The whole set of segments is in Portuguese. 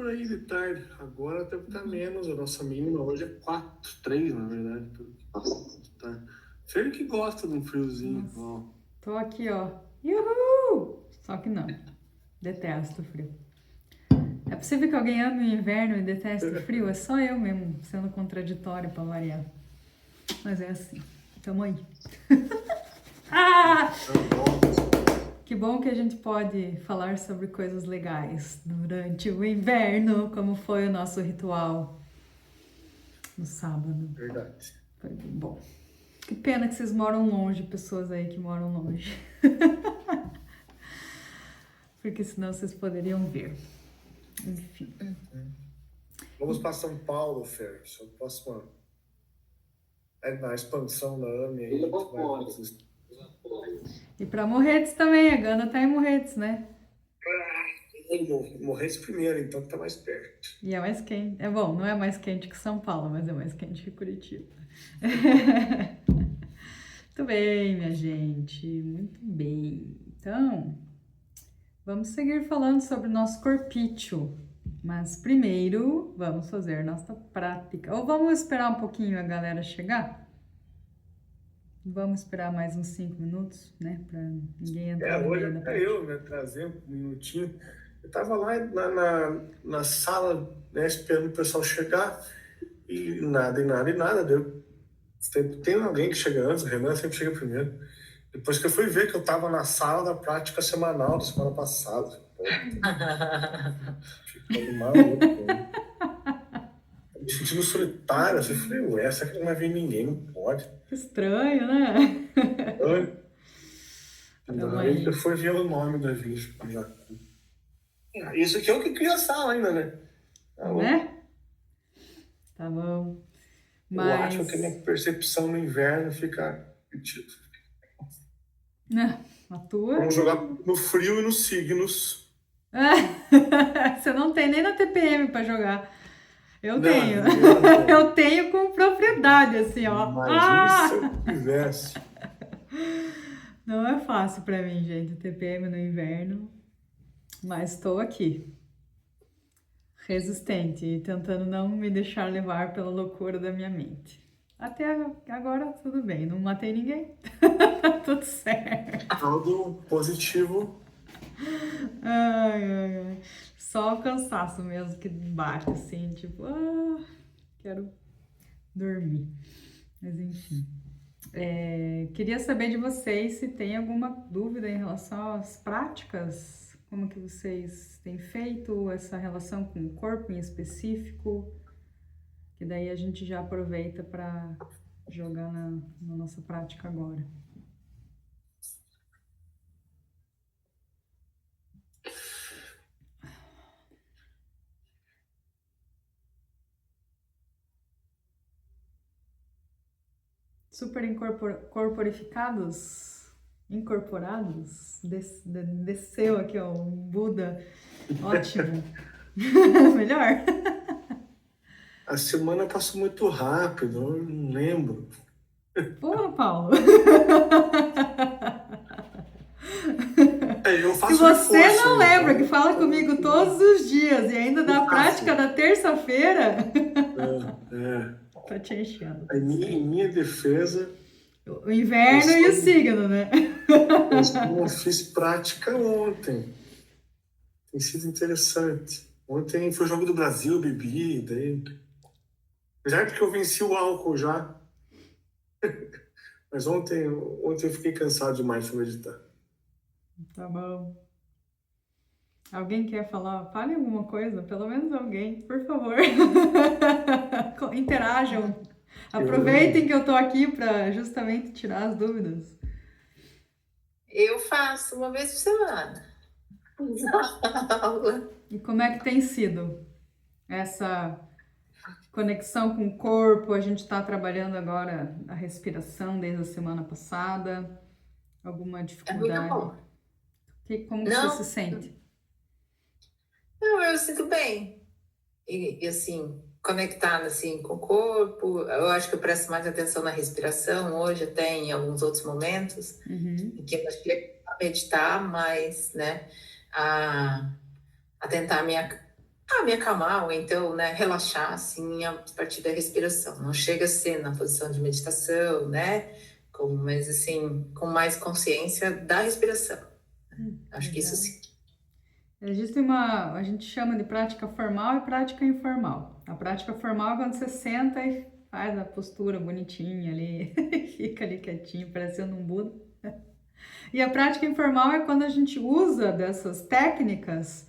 por aí de tarde. Agora deve estar menos. A nossa mínima hoje é 4, 3, na verdade. Tá. Você que gosta de um friozinho. Ó. Tô aqui, ó. Uhul! Só que não. Detesto frio. É possível que alguém ame o inverno e deteste frio? É só eu mesmo, sendo contraditório pra variar. Mas é assim. Tamo aí. Ah! Que bom que a gente pode falar sobre coisas legais durante o inverno, como foi o nosso ritual no sábado. Verdade. Foi bem bom. Que pena que vocês moram longe, pessoas aí que moram longe. Porque senão vocês poderiam ver. Enfim. Vamos para São Paulo, Fer. Só próxima. É na expansão da AME aí. E pra Morretes também, a Gana tá em Morretes, né? Morresse primeiro, então que tá mais perto. E é mais quente. É bom, não é mais quente que São Paulo, mas é mais quente que Curitiba. Muito bem, minha gente. Muito bem. Então, vamos seguir falando sobre o nosso corpício. Mas primeiro, vamos fazer nossa prática. Ou vamos esperar um pouquinho a galera chegar? Vamos esperar mais uns 5 minutos, né? Pra ninguém entrar no Hoje meio da até prática. eu, né, trazer um minutinho. Eu tava lá na sala, né, esperando o pessoal chegar e nada. Deu. Tem alguém que chega antes, o Renan sempre chega primeiro. Depois que eu fui ver que eu tava na sala da prática semanal da semana passada. Ficando maluco. Me sentindo solitário. Eu falei, ué, essa aqui não vai vir ninguém, não pode. Estranho, né? Ainda bem que eu fui ver o nome da gente. Isso aqui é o que cria a sala ainda, né? Né? Tá bom. Eu acho que a minha percepção no inverno fica repetida. A tua? Vamos jogar no frio e nos signos. Você não tem nem na TPM pra jogar. Eu Não, tenho. não. Eu tenho com propriedade, assim, ó. Imagina se eu tivesse. Não é fácil pra mim, gente, TPM no inverno. Mas estou aqui. Resistente e tentando não me deixar levar pela loucura da minha mente. Até agora, tudo bem. Não matei ninguém. Tudo certo. Algo positivo. Ai. Só o cansaço mesmo que bate, assim, tipo, quero dormir. Mas enfim. Queria saber de vocês se tem alguma dúvida em relação às práticas, como que vocês têm feito essa relação com o corpo em específico, que daí a gente já aproveita para jogar na nossa prática agora. Super corporificados, incorporados, desceu aqui, ó, um Buda, ótimo. Melhor? A semana passou muito rápido, eu não lembro. Porra, Paulo. Se você não lembra que fala comigo todos os dias e ainda dá prática da terça-feira, tá te enchendo. Em minha defesa, o inverno e o signo, né? Eu fiz prática ontem. Tem sido interessante. Ontem foi o Jogo do Brasil, bebi, daí... Já porque eu venci o álcool já. Mas ontem eu fiquei cansado demais de meditar. Tá bom. Alguém quer falar? Fale alguma coisa, pelo menos alguém, por favor. Interajam. Aproveitem que eu tô aqui para justamente tirar as dúvidas. Eu faço uma vez por semana. E como é que tem sido essa conexão com o corpo? A gente está trabalhando agora a respiração desde a semana passada. Alguma dificuldade? É muito bom. Como você se sente? Não, eu sinto bem. E assim, conectada assim, com o corpo. Eu acho que eu presto mais atenção na respiração hoje, até em alguns outros momentos, em que eu acho que é meditar mais, né? A tentar me acalmar, ou então, né, relaxar, assim, a partir da respiração. Não chega a ser na posição de meditação, né? Mas, assim, com mais consciência da respiração. Acho que isso Legal. sim. Existe uma, a gente chama de prática formal e prática informal. A prática formal é quando você senta e faz a postura bonitinha ali, fica ali quietinho, parecendo um Buda. E a prática informal é quando a gente usa dessas técnicas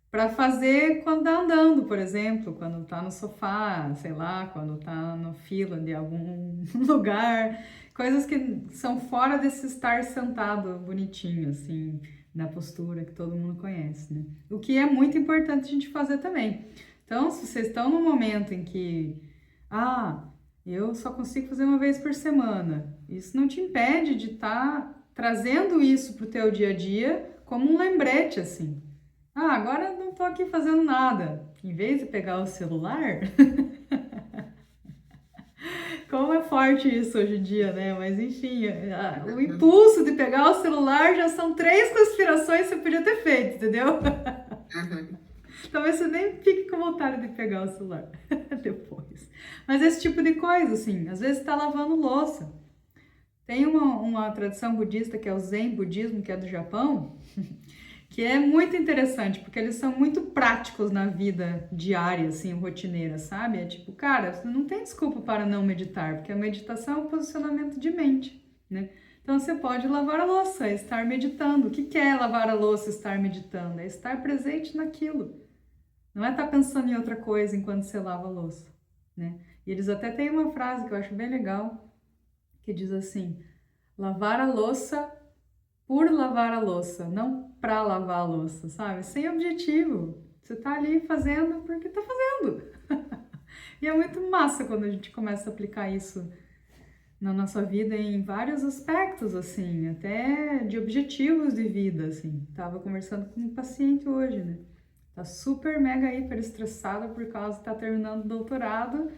para fazer quando tá andando, por exemplo, quando tá no sofá, sei lá, quando tá na fila de algum lugar, coisas que são fora desse estar sentado bonitinho, assim, na postura que todo mundo conhece, né? O que é muito importante a gente fazer também. Então, se vocês estão num momento em que, eu só consigo fazer uma vez por semana, isso não te impede de estar trazendo isso para o teu dia a dia como um lembrete, assim. Agora não tô aqui fazendo nada. Em vez de pegar o celular, como é forte isso hoje em dia, né? Mas enfim, o impulso de pegar o celular já são 3 respirações que você podia ter feito, entendeu? Uhum. Talvez você nem fique com vontade de pegar o celular depois. Mas esse tipo de coisa, assim, às vezes você tá lavando louça. Tem uma tradição budista que é o Zen budismo, que é do Japão, que é muito interessante, porque eles são muito práticos na vida diária, assim, rotineira, sabe? É tipo, cara, você não tem desculpa para não meditar, porque a meditação é um posicionamento de mente, né? Então você pode lavar a louça, estar meditando. O que é lavar a louça, estar meditando? É estar presente naquilo. Não é estar pensando em outra coisa enquanto você lava a louça, né? E eles até têm uma frase que eu acho bem legal, que diz assim: lavar a louça por lavar a louça, não pra lavar a louça, sabe? Sem objetivo. Você tá ali fazendo porque tá fazendo. E é muito massa quando a gente começa a aplicar isso na nossa vida em vários aspectos, assim, até de objetivos de vida, assim. Tava conversando com um paciente hoje, né? Tá super mega hiper estressada por causa de tá terminando o doutorado.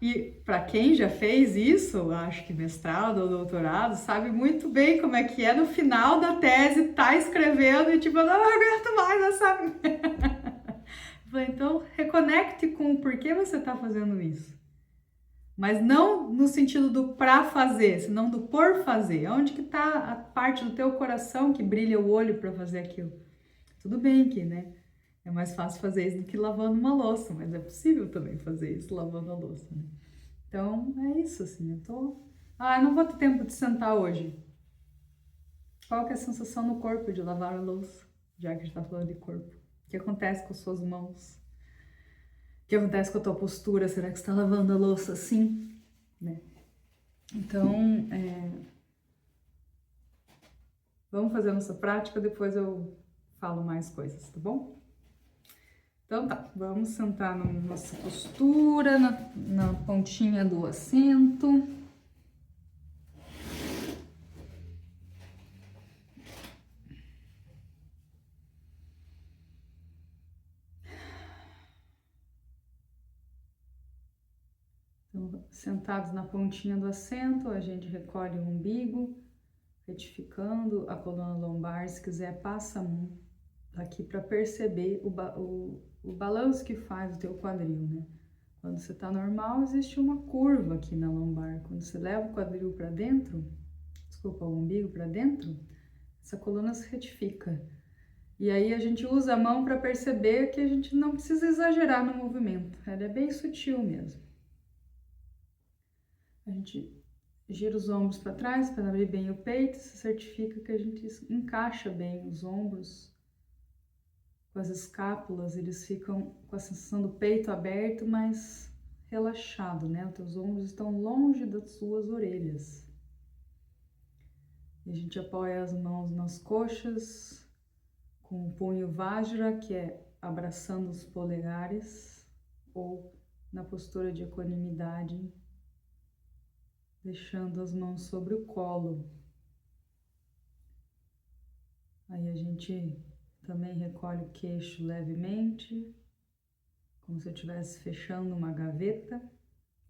E para quem já fez isso, acho que mestrado ou doutorado, sabe muito bem como é que é no final da tese, tá escrevendo e tipo, não aguento mais, sabe? Então, reconecte com o porquê você tá fazendo isso. Mas não no sentido do pra fazer, senão do por fazer. Onde que tá a parte do teu coração que brilha o olho para fazer aquilo? Tudo bem que, né? É mais fácil fazer isso do que lavando uma louça, mas é possível também fazer isso lavando a louça, né? Então, é isso, assim, eu não vou ter tempo de sentar hoje. Qual que é a sensação no corpo de lavar a louça? Já que a gente tá falando de corpo. O que acontece com as suas mãos? O que acontece com a tua postura? Será que você tá lavando a louça assim? Né? Então, vamos fazer a nossa prática, depois eu falo mais coisas, tá bom? Então tá, vamos sentar na nossa postura, na pontinha do assento. Então, sentados na pontinha do assento, a gente recolhe o umbigo, retificando a coluna lombar. Se quiser, passa a mão aqui para perceber o balanço que faz o teu quadril, né? Quando você tá normal, existe uma curva aqui na lombar. Quando você leva o quadril para dentro, desculpa, o umbigo para dentro, essa coluna se retifica. E aí a gente usa a mão para perceber que a gente não precisa exagerar no movimento. Ela é bem sutil mesmo. A gente gira os ombros para trás para abrir bem o peito, se certifica que a gente encaixa bem os ombros com as escápulas, eles ficam com a sensação do peito aberto, mas relaxado, né? Os teus ombros estão longe das suas orelhas. E a gente apoia as mãos nas coxas, com o punho Vajra, que é abraçando os polegares, ou na postura de equanimidade, deixando as mãos sobre o colo. Aí a gente também recolhe o queixo levemente, como se eu estivesse fechando uma gaveta,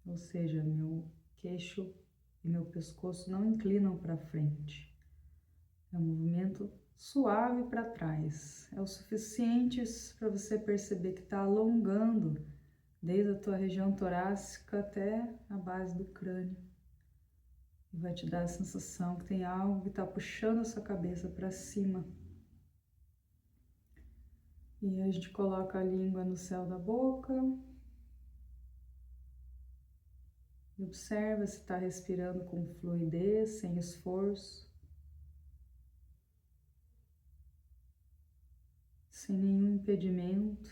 ou seja, meu queixo e meu pescoço não inclinam para frente. É um movimento suave para trás. É o suficiente para você perceber que está alongando desde a tua região torácica até a base do crânio. E vai te dar a sensação que tem algo que está puxando a sua cabeça para cima. E a gente coloca a língua no céu da boca. E observa se está respirando com fluidez, sem esforço. Sem nenhum impedimento.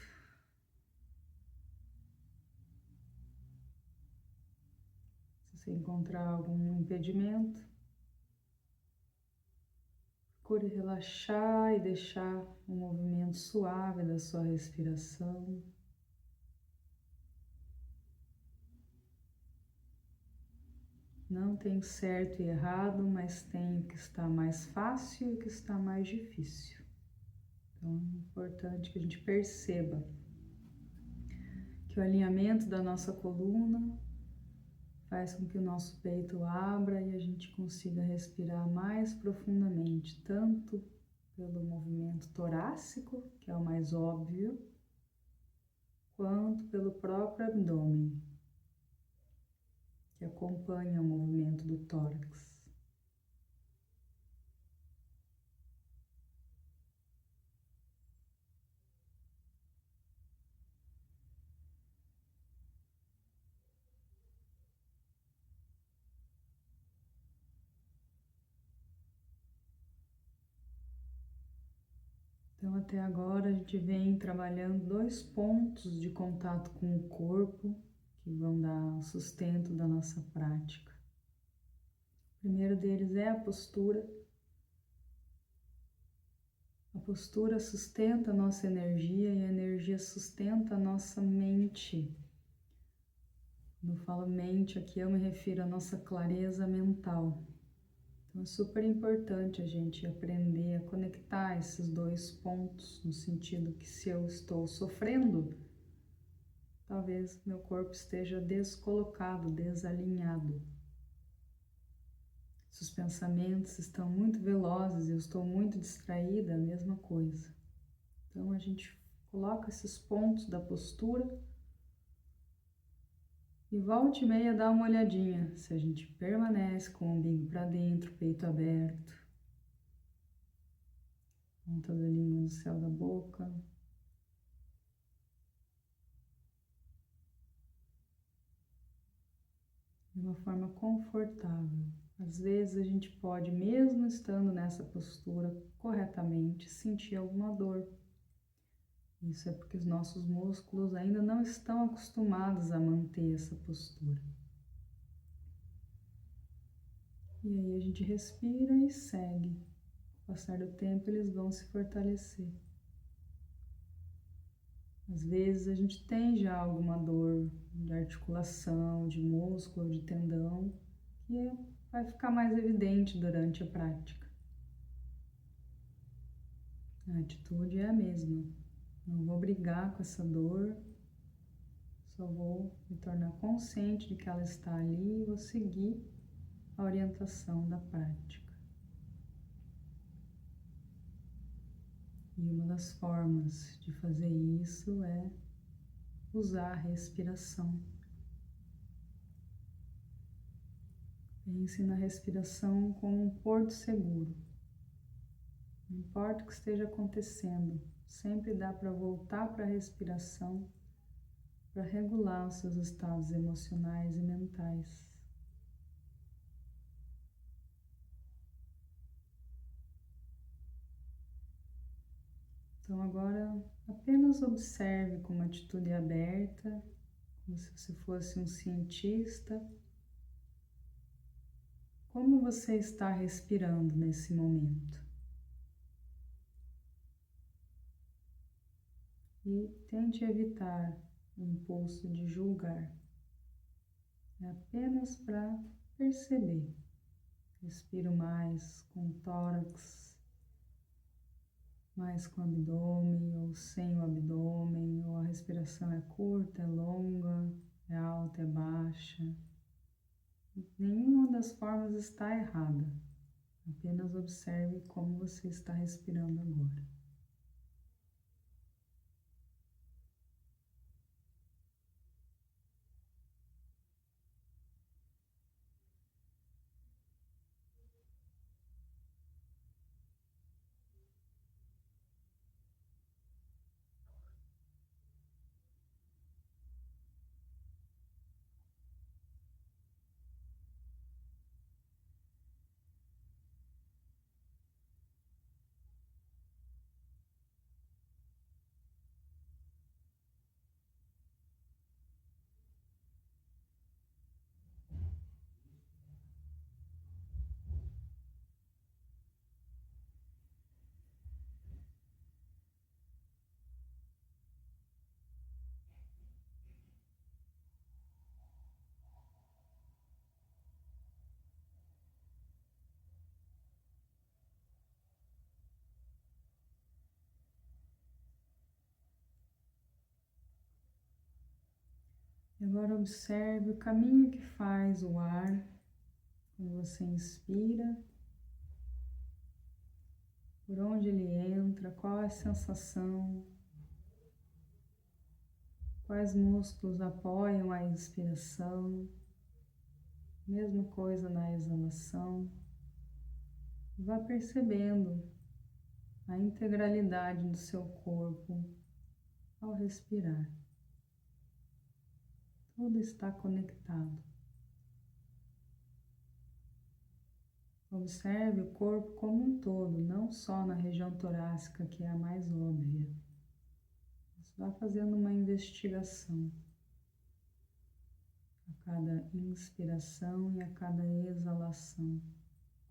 Se você encontrar algum impedimento, procure relaxar e deixar um movimento suave da sua respiração. Não tem certo e errado, mas tem o que está mais fácil e o que está mais difícil. Então é importante que a gente perceba que o alinhamento da nossa coluna faz com que o nosso peito abra e a gente consiga respirar mais profundamente, tanto pelo movimento torácico, que é o mais óbvio, quanto pelo próprio abdômen, que acompanha o movimento do tórax. Então, até agora, a gente vem trabalhando 2 pontos de contato com o corpo que vão dar sustento da nossa prática. O primeiro deles é a postura. A postura sustenta a nossa energia e a energia sustenta a nossa mente. Quando eu falo mente aqui, eu me refiro à nossa clareza mental. Então é super importante a gente aprender a conectar esses 2 pontos, no sentido que se eu estou sofrendo, talvez meu corpo esteja descolocado, desalinhado. Se os pensamentos estão muito velozes e eu estou muito distraída, a mesma coisa. Então a gente coloca esses pontos da postura e volta e meia dá uma olhadinha se a gente permanece com o umbigo para dentro, peito aberto, ponta da língua no céu da boca. De uma forma confortável. Às vezes a gente pode, mesmo estando nessa postura corretamente, sentir alguma dor. Isso é porque os nossos músculos ainda não estão acostumados a manter essa postura. E aí a gente respira e segue. Com o passar do tempo eles vão se fortalecer. Às vezes a gente tem já alguma dor de articulação, de músculo, de tendão, que vai ficar mais evidente durante a prática. A atitude é a mesma. Não vou brigar com essa dor, só vou me tornar consciente de que ela está ali e vou seguir a orientação da prática. E uma das formas de fazer isso é usar a respiração. Pense na respiração como um porto seguro. Não importa o que esteja acontecendo, sempre dá para voltar para a respiração para regular os seus estados emocionais e mentais. Então agora apenas observe com uma atitude aberta, como se você fosse um cientista, como você está respirando nesse momento. E tente evitar o impulso de julgar. É apenas para perceber. Respiro mais com o tórax, mais com o abdômen ou sem o abdômen, ou a respiração é curta, é longa, é alta, é baixa. Nenhuma das formas está errada. Apenas observe como você está respirando agora. E agora observe o caminho que faz o ar quando você inspira, por onde ele entra, qual é a sensação, quais músculos apoiam a inspiração, mesma coisa na exalação. Vá percebendo a integralidade do seu corpo ao respirar. Tudo está conectado. Observe o corpo como um todo, não só na região torácica, que é a mais óbvia. Você vai fazendo uma investigação a cada inspiração e a cada exalação,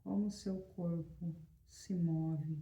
como o seu corpo se move.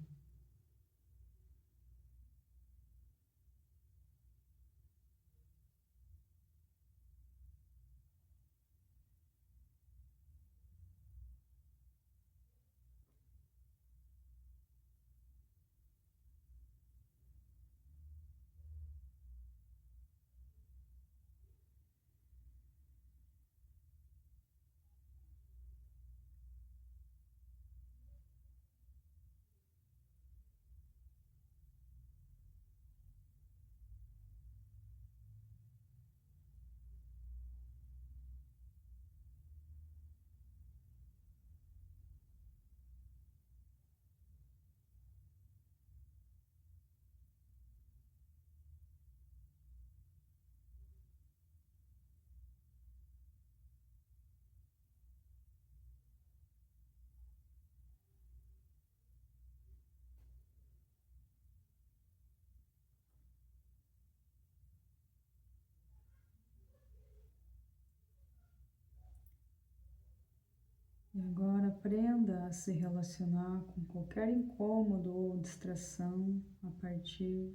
E agora aprenda a se relacionar com qualquer incômodo ou distração a partir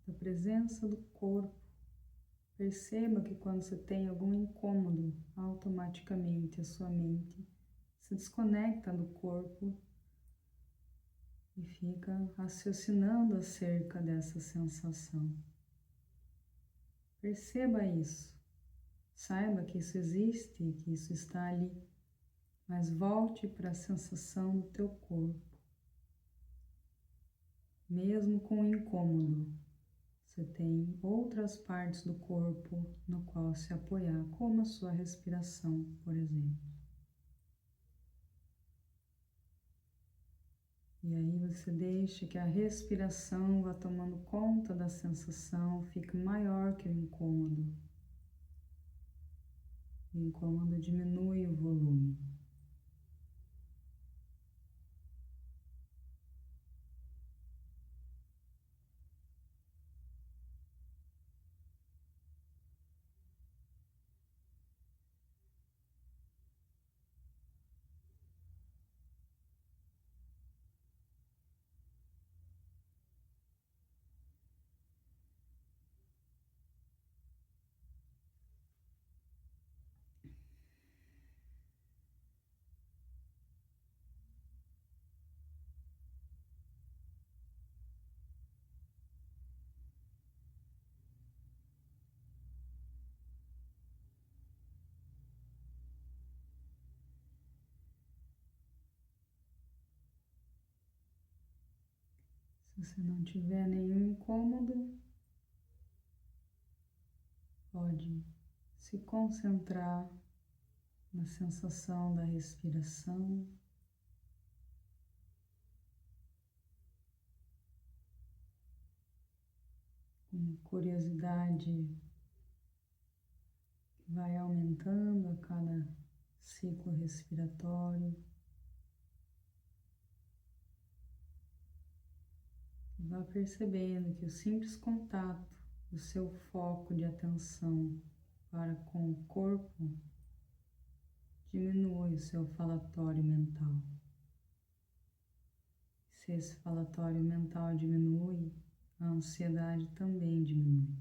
da presença do corpo. Perceba que quando você tem algum incômodo, automaticamente a sua mente se desconecta do corpo e fica raciocinando acerca dessa sensação. Perceba isso. Saiba que isso existe e que isso está ali. Mas volte para a sensação do teu corpo. Mesmo com o incômodo, você tem outras partes do corpo no qual se apoiar, como a sua respiração, por exemplo. E aí você deixa que a respiração vá tomando conta da sensação, fique maior que o incômodo. O incômodo diminui o volume. Se você não tiver nenhum incômodo, pode se concentrar na sensação da respiração. Com curiosidade, vai aumentando a cada ciclo respiratório. Vá percebendo que o simples contato do seu foco de atenção para com o corpo diminui o seu falatório mental. Se esse falatório mental diminui, a ansiedade também diminui.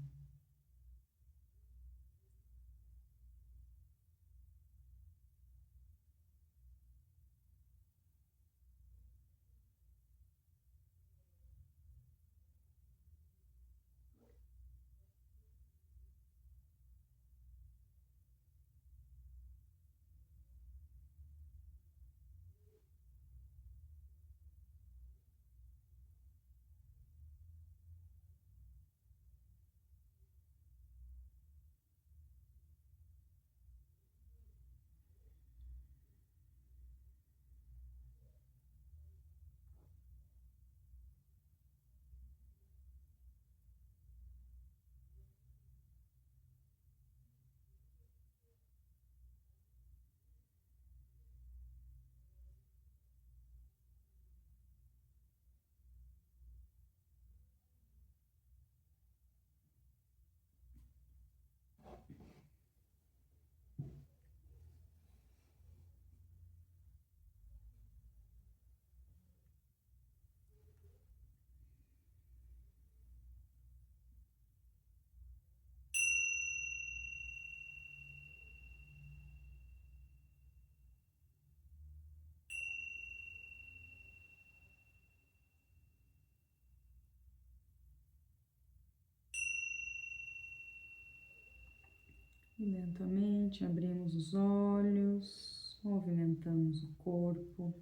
E lentamente abrimos os olhos, movimentamos o corpo,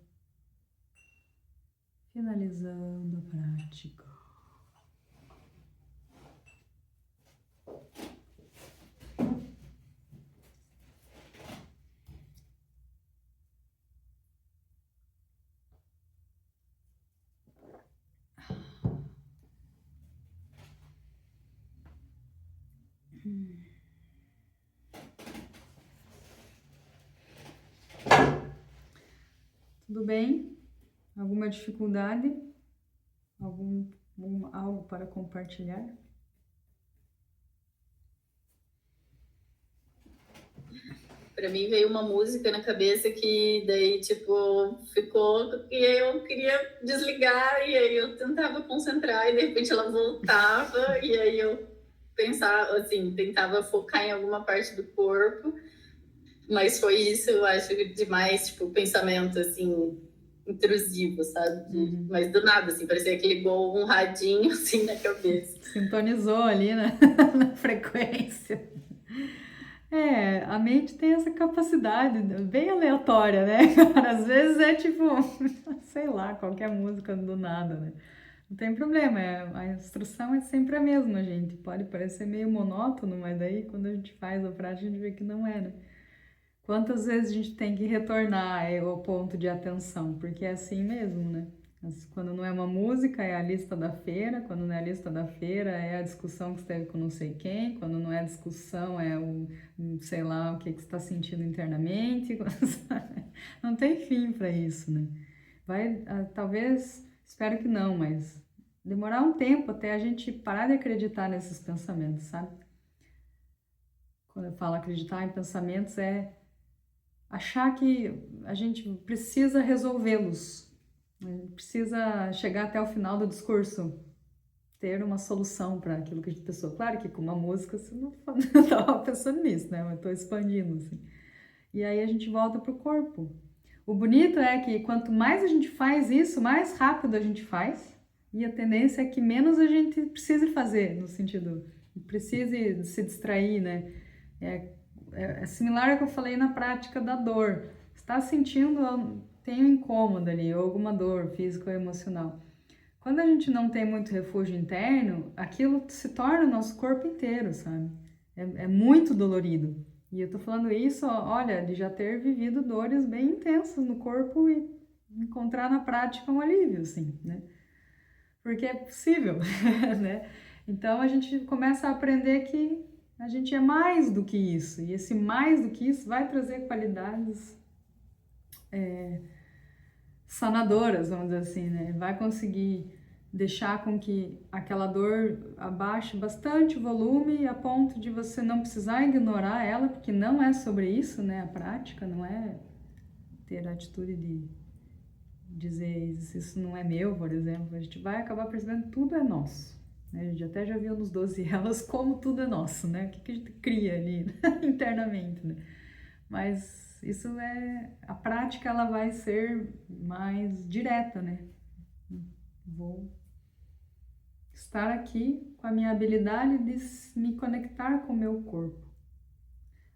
finalizando a prática. Tudo bem? Alguma dificuldade? Algo para compartilhar? Pra mim veio uma música na cabeça que daí, tipo, ficou... E aí eu queria desligar, e aí eu tentava concentrar, e de repente ela voltava, e aí eu pensava, assim, tentava focar em alguma parte do corpo. Mas foi isso, eu acho, demais, tipo, pensamento, assim, intrusivo, sabe? Mas do nada, assim, parecia que ligou um radinho, assim, na cabeça. Sintonizou ali, né? Na frequência. A mente tem essa capacidade bem aleatória, né? Às vezes é tipo, sei lá, qualquer música do nada, né? Não tem problema, a instrução é sempre a mesma, gente. Pode parecer meio monótono, mas daí quando a gente faz a prática, a gente vê que não é, né? Quantas vezes a gente tem que retornar ao ponto de atenção? Porque é assim mesmo, né? Quando não é uma música, é a lista da feira. Quando não é a lista da feira, é a discussão que você teve com não sei quem. Quando não é a discussão, é o, sei lá, o que você está sentindo internamente. Não tem fim para isso, né? Vai, talvez, espero que não, mas demorar um tempo até a gente parar de acreditar nesses pensamentos, sabe? Quando eu falo acreditar em pensamentos, é achar que a gente precisa resolvê-los, precisa chegar até o final do discurso, ter uma solução para aquilo que a gente pensou. Claro que com uma música você não estava pensando nisso, né? Eu estou expandindo, assim. E aí a gente volta para o corpo. O bonito é que quanto mais a gente faz isso, mais rápido a gente faz, e a tendência é que menos a gente precise fazer, no sentido, precise se distrair, né? É similar ao que eu falei na prática da dor. Está sentindo, tem um incômodo ali, ou alguma dor física ou emocional. quando a gente não tem muito refúgio interno, aquilo se torna o nosso corpo inteiro, sabe? É muito dolorido. E eu tô falando isso, olha, de já ter vivido dores bem intensas no corpo e encontrar na prática um alívio, assim, né? Porque é possível, né? Então a gente começa a aprender que a gente é mais do que isso. E esse mais do que isso vai trazer qualidades sanadoras, vamos dizer assim, né? Vai conseguir deixar com que aquela dor abaixe bastante o volume a ponto de você não precisar ignorar ela, porque não é sobre isso, né? A prática não é ter a atitude de dizer isso não é meu, por exemplo. A gente vai acabar percebendo que tudo é nosso. Né? A gente até já viu nos 12 elas como tudo é nosso, né? O que a gente cria ali internamente, né? Mas isso a prática ela vai ser mais direta, né? Vou estar aqui com a minha habilidade de me conectar com o meu corpo.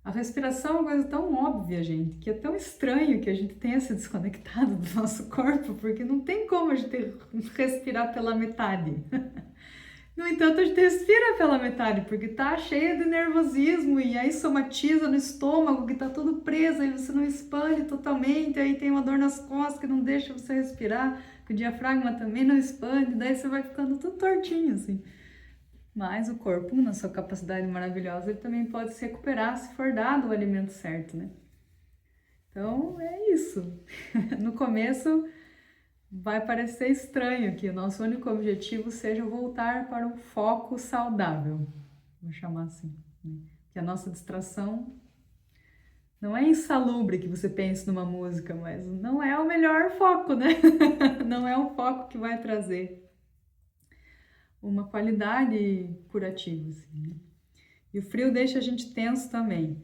A respiração é uma coisa tão óbvia, gente, que é tão estranho que a gente tenha se desconectado do nosso corpo, porque não tem como a gente respirar pela metade. No entanto, a gente respira pela metade, porque tá cheia de nervosismo e aí somatiza no estômago, que tá tudo preso, aí você não expande totalmente, aí tem uma dor nas costas que não deixa você respirar, que o diafragma também não expande, daí você vai ficando tudo tortinho, assim. Mas o corpo, na sua capacidade maravilhosa, ele também pode se recuperar se for dado o alimento certo, né? Então, é isso. No começo, vai parecer estranho que o nosso único objetivo seja voltar para um foco saudável, vou chamar assim, né? Que a nossa distração não é insalubre que você pense numa música, mas não é o melhor foco, né? Não é um foco que vai trazer uma qualidade curativa, assim, né? E o frio deixa a gente tenso também.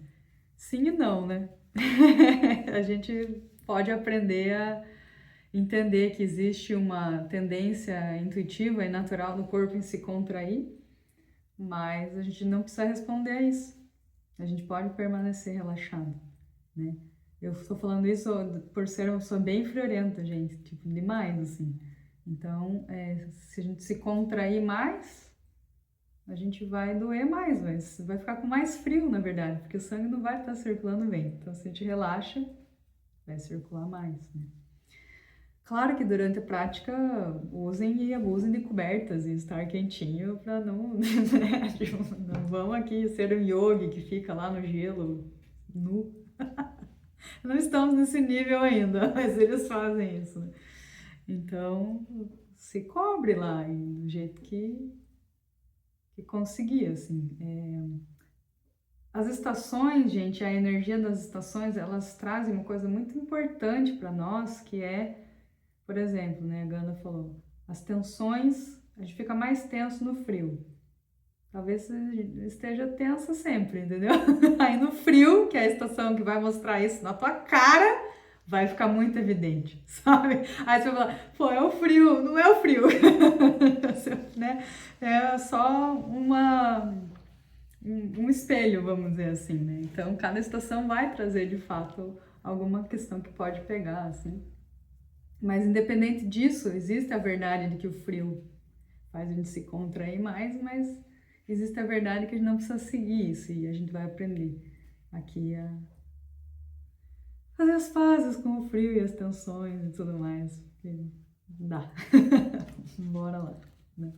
Sim e não, né? A gente pode aprender a entender que existe uma tendência intuitiva e natural do corpo em se contrair, mas a gente não precisa responder a isso. A gente pode permanecer relaxado, né? Eu estou falando isso por ser uma pessoa bem friorenta, gente, tipo, demais, assim. Então, se a gente se contrair mais, a gente vai doer mais, vai ficar com mais frio, na verdade, porque o sangue não vai estar circulando bem. Então, se a gente relaxa, vai circular mais, né? Claro que durante a prática, usem e abusem de cobertas e estar quentinho para não, né? Tipo, não vão aqui ser um yogi que fica lá no gelo, nu. Não estamos nesse nível ainda, mas eles fazem isso, né? Então, se cobre lá e do jeito que conseguir, assim. As estações, gente, a energia das estações, elas trazem uma coisa muito importante para nós, que é, por exemplo, né, a Ganda falou, as tensões, a gente fica mais tenso no frio. Talvez esteja tensa sempre, entendeu? Aí no frio, que é a estação que vai mostrar isso na tua cara, vai ficar muito evidente, sabe? Aí você vai falar, pô, é o frio, não é o frio, né? É só um espelho, vamos dizer assim, né? Então, cada estação vai trazer, de fato, alguma questão que pode pegar, assim. Mas, independente disso, existe a verdade de que o frio faz a gente se contrair mais, mas existe a verdade que a gente não precisa seguir isso e a gente vai aprender aqui a fazer as pazes com o frio e as tensões e tudo mais, porque dá. Bora lá, né?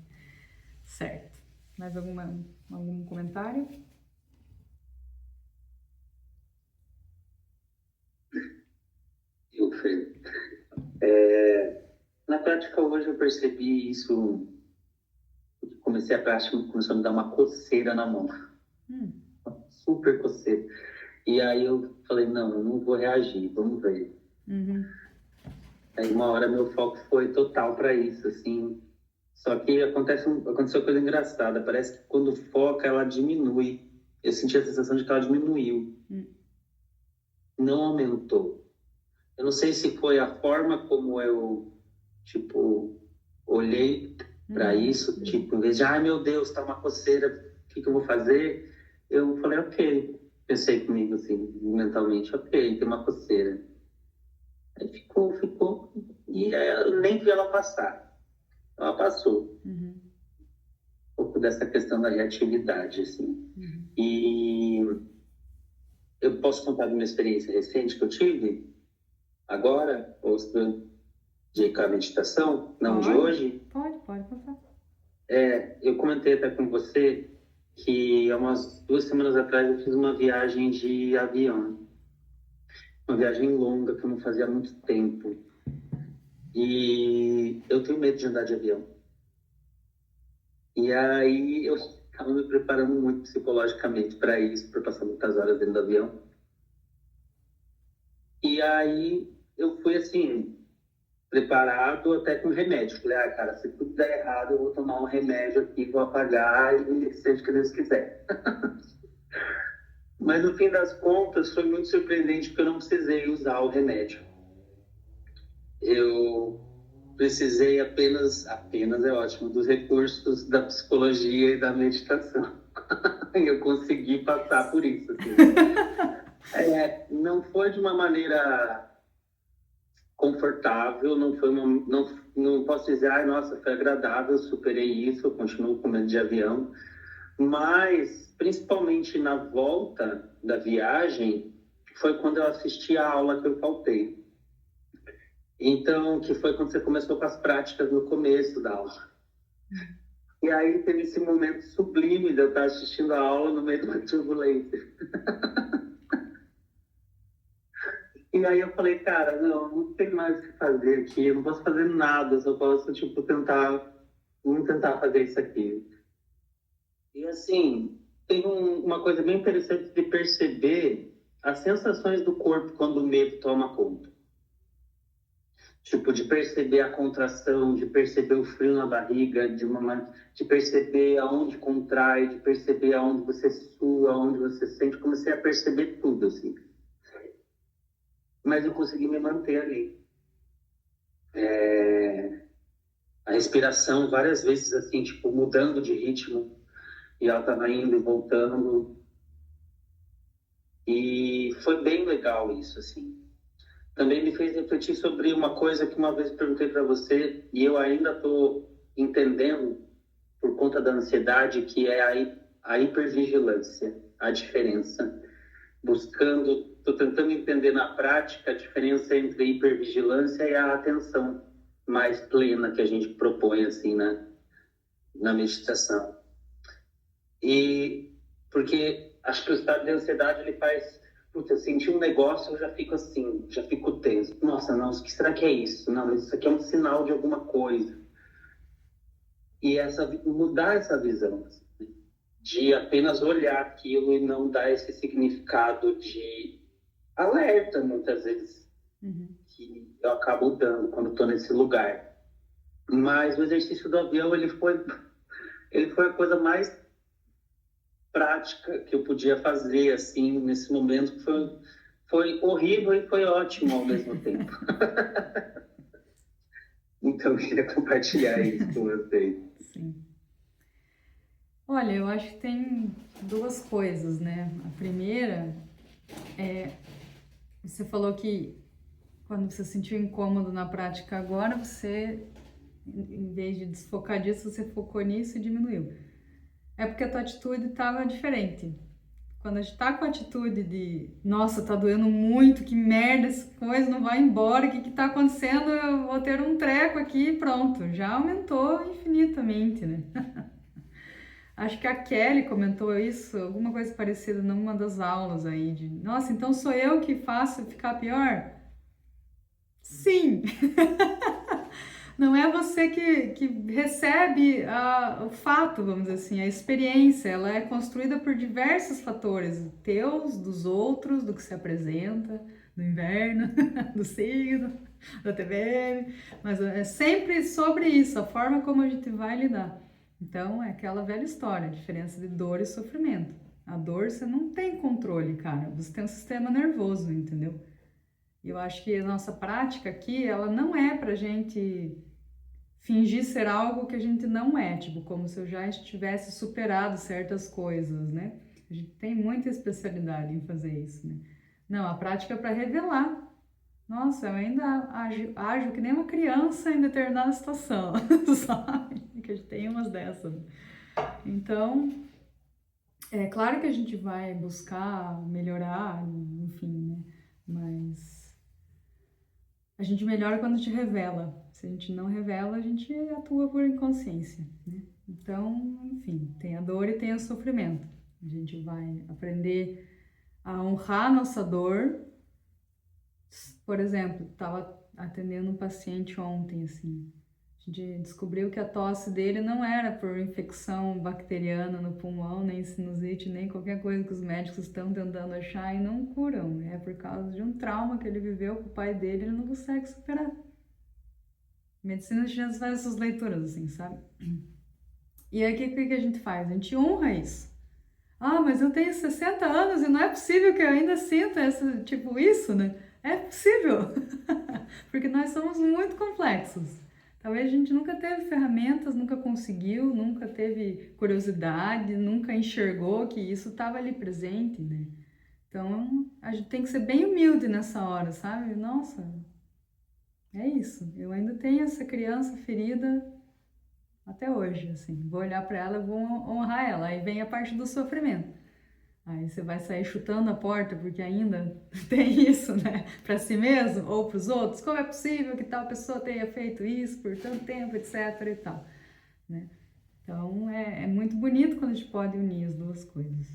Certo. Mais algum comentário? Eu, Fê. Na prática hoje eu percebi isso, comecei a prática, começou a me dar uma coceira na mão, uma super coceira. E aí eu falei, não, eu não vou reagir, vamos ver. Uhum. Aí uma hora meu foco foi total para isso, assim. Só que aconteceu uma coisa engraçada, parece que quando foca ela diminui. Eu senti a sensação de que ela diminuiu, não aumentou. Eu não sei se foi a forma como eu, tipo, olhei para isso, tipo, em vez de, ai meu Deus, tá uma coceira, o que eu vou fazer? Eu falei, ok. Pensei comigo assim, mentalmente, ok, tem uma coceira. Aí ficou, e eu nem vi ela passar. ela passou. Uhum. Um pouco dessa questão da reatividade, assim. Uhum. E eu posso contar de uma experiência recente que eu tive, agora, ou de com a meditação, não de Pode. hoje. Pode contar. Eu comentei até com você que há umas 2 semanas atrás eu fiz uma viagem de avião. Uma viagem longa que eu não fazia há muito tempo. E eu tenho medo de andar de avião. E aí eu estava me preparando muito psicologicamente para isso, para passar muitas horas dentro do avião. E aí eu fui assim, preparado até com remédio. Falei, cara, se tudo der errado, eu vou tomar um remédio aqui, vou apagar e seja o que Deus quiser. Mas no fim das contas, foi muito surpreendente porque eu não precisei usar o remédio. Eu precisei apenas é ótimo, dos recursos da psicologia e da meditação. E eu consegui passar por isso. Assim. Não foi de uma maneira confortável, não posso dizer, nossa, foi agradável, superei isso, eu continuo com medo de avião, mas principalmente na volta da viagem foi quando eu assisti a aula que eu faltei. Então, que foi quando você começou com as práticas no começo da aula. E aí teve esse momento sublime de eu estar assistindo a aula no meio de uma turbulência. E aí eu falei, cara, não tem mais o que fazer aqui, eu não posso fazer nada, só posso, tentar fazer isso aqui. E assim, tem uma coisa bem interessante de perceber as sensações do corpo quando o medo toma conta. De perceber a contração, de perceber o frio na barriga, de perceber aonde contrai, de perceber aonde você sua, aonde você sente. Comecei a perceber tudo, assim. Mas eu consegui me manter ali. A respiração, várias vezes, assim, mudando de ritmo. E ela estava indo e voltando. E foi bem legal isso, assim. Também me fez refletir sobre uma coisa que uma vez perguntei para você e eu ainda estou entendendo por conta da ansiedade, que é a hipervigilância, a diferença. Estou tentando entender na prática a diferença entre a hipervigilância e a atenção mais plena que a gente propõe assim, na meditação. E porque acho que o estado de ansiedade ele faz... eu senti um negócio, eu já fico assim, já fico tenso. Nossa, não, o que será que é isso? Não, isso aqui é um sinal de alguma coisa. E mudar essa visão, assim, de apenas olhar aquilo e não dar esse significado de alerta, muitas vezes, que eu acabo dando quando estou nesse lugar. Mas o exercício do avião, ele foi a coisa mais prática que eu podia fazer, assim, nesse momento, que foi horrível e foi ótimo ao mesmo tempo. Então, eu queria compartilhar isso com vocês. Sim. Olha, eu acho que tem duas coisas, né? A primeira você falou que quando você sentiu incômodo na prática agora, você, em vez de desfocar disso, você focou nisso e diminuiu. É porque a tua atitude estava diferente. Quando a gente tá com a atitude de, nossa, tá doendo muito, que merda, essa coisa não vai embora, o que tá acontecendo? Eu vou ter um treco aqui, pronto, já aumentou infinitamente, né? Acho que a Kelly comentou isso, alguma coisa parecida numa das aulas aí, de, nossa, então sou eu que faço ficar pior? Sim! Não é você que recebe o fato, vamos dizer assim, a experiência, ela é construída por diversos fatores, teus, dos outros, do que se apresenta, do inverno, do signo, da TVM, mas é sempre sobre isso, a forma como a gente vai lidar. Então, é aquela velha história, a diferença de dor e sofrimento. A dor você não tem controle, cara, você tem um sistema nervoso, entendeu? Eu acho que a nossa prática aqui, ela não é pra gente fingir ser algo que a gente não é, tipo, como se eu já tivesse superado certas coisas, né? A gente tem muita especialidade em fazer isso, né? Não, a prática é para revelar nossa, eu ainda ajo que nem uma criança em determinada situação, sabe? Que a gente tem umas dessas. Então, é claro que a gente vai buscar melhorar, enfim, né? Mas a gente melhora quando a gente revela. Se a gente não revela, a gente atua por inconsciência, né? Então, enfim, tem a dor e tem o sofrimento. A gente vai aprender a honrar a nossa dor. Por exemplo, estava atendendo um paciente ontem, assim. A gente descobriu que a tosse dele não era por infecção bacteriana no pulmão, nem sinusite, nem qualquer coisa que os médicos estão tentando achar e não curam. É por causa de um trauma que ele viveu com o pai dele, ele não consegue superar. Medicina chinesa faz essas leituras, assim, sabe? E aí, o que a gente faz? A gente honra isso. Ah, mas eu tenho 60 anos e não é possível que eu ainda sinta isso, né? É possível, porque nós somos muito complexos. Talvez a gente nunca teve ferramentas, nunca conseguiu, nunca teve curiosidade, nunca enxergou que isso estava ali presente, né? Então, a gente tem que ser bem humilde nessa hora, sabe? Nossa, é isso. Eu ainda tenho essa criança ferida até hoje, assim. Vou olhar para ela, vou honrar ela. Aí vem a parte do sofrimento. Aí você vai sair chutando a porta porque ainda tem isso, né? Para si mesmo ou para os outros. Como é possível que tal pessoa tenha feito isso por tanto tempo, etc. e tal, né? Então, é muito bonito quando a gente pode unir as duas coisas.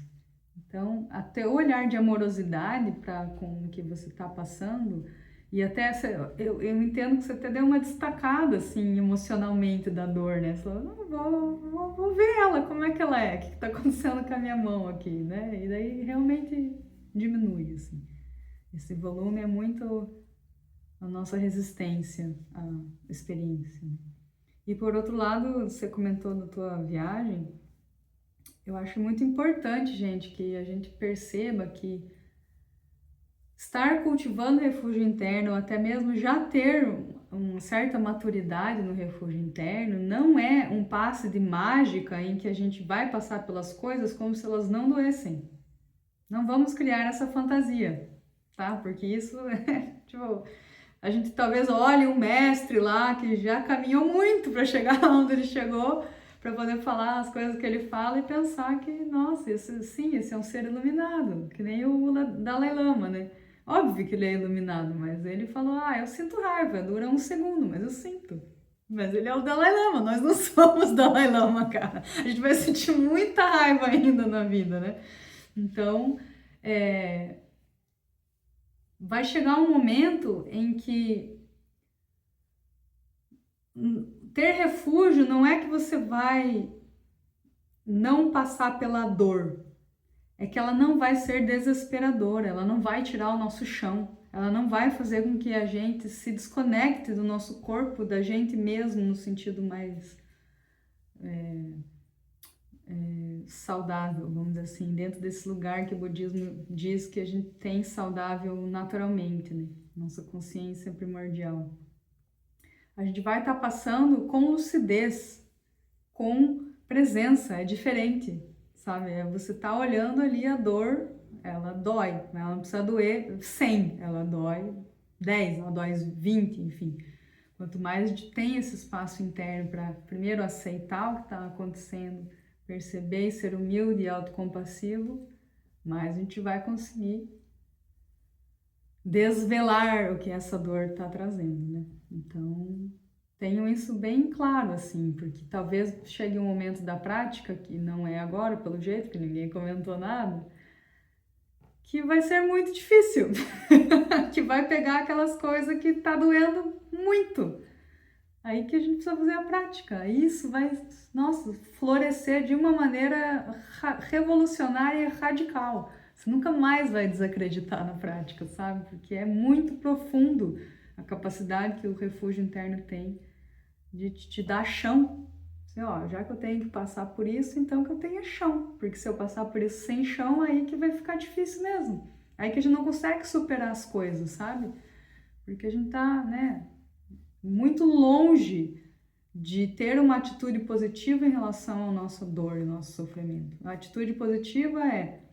Então, até o olhar de amorosidade com o que você está passando, e até eu entendo que você até deu uma destacada, assim, emocionalmente da dor, né? Você falou, não, vou ver ela, como é que ela é, o que está acontecendo com a minha mão aqui, né? E daí realmente diminui, assim. Esse volume é muito a nossa resistência à experiência. E por outro lado, você comentou da tua viagem, eu acho muito importante, gente, que a gente perceba que estar cultivando refúgio interno, ou até mesmo já ter uma certa maturidade no refúgio interno, não é um passe de mágica em que a gente vai passar pelas coisas como se elas não doessem. Não vamos criar essa fantasia, tá? Porque isso é, tipo, a gente talvez olhe um mestre lá que já caminhou muito para chegar onde ele chegou, para poder falar as coisas que ele fala e pensar que, nossa, esse é um ser iluminado, que nem o Dalai Lama, né? Óbvio que ele é iluminado, mas ele falou, eu sinto raiva, dura um segundo, mas eu sinto. Mas ele é o Dalai Lama, nós não somos Dalai Lama, cara. A gente vai sentir muita raiva ainda na vida, né? Então, vai chegar um momento em que ter refúgio não é que você vai não passar pela dor, é que ela não vai ser desesperadora, ela não vai tirar o nosso chão, ela não vai fazer com que a gente se desconecte do nosso corpo, da gente mesmo, no sentido mais saudável, vamos dizer assim, dentro desse lugar que o budismo diz que a gente tem saudável naturalmente, né? Nossa consciência primordial. A gente vai estar passando com lucidez, com presença, é diferente, sabe? Você tá olhando ali a dor, ela dói, ela não precisa doer 100, ela dói 10, ela dói 20, enfim. Quanto mais a gente tem esse espaço interno para primeiro aceitar o que está acontecendo, perceber e ser humilde e autocompassivo, mais a gente vai conseguir desvelar o que essa dor está trazendo, né? Então, tenham isso bem claro, assim, porque talvez chegue um momento da prática, que não é agora, pelo jeito, que ninguém comentou nada, que vai ser muito difícil, que vai pegar aquelas coisas que tá doendo muito. Aí que a gente precisa fazer a prática. Isso vai, nossa, florescer de uma maneira revolucionária e radical. Você nunca mais vai desacreditar na prática, sabe? Porque é muito profundo a capacidade que o refúgio interno tem de te dar chão. Assim, já que eu tenho que passar por isso, então que eu tenha chão. Porque se eu passar por isso sem chão, aí que vai ficar difícil mesmo. Aí que a gente não consegue superar as coisas, sabe? Porque a gente tá, né, muito longe de ter uma atitude positiva em relação à nossa dor e nosso sofrimento. A atitude positiva é: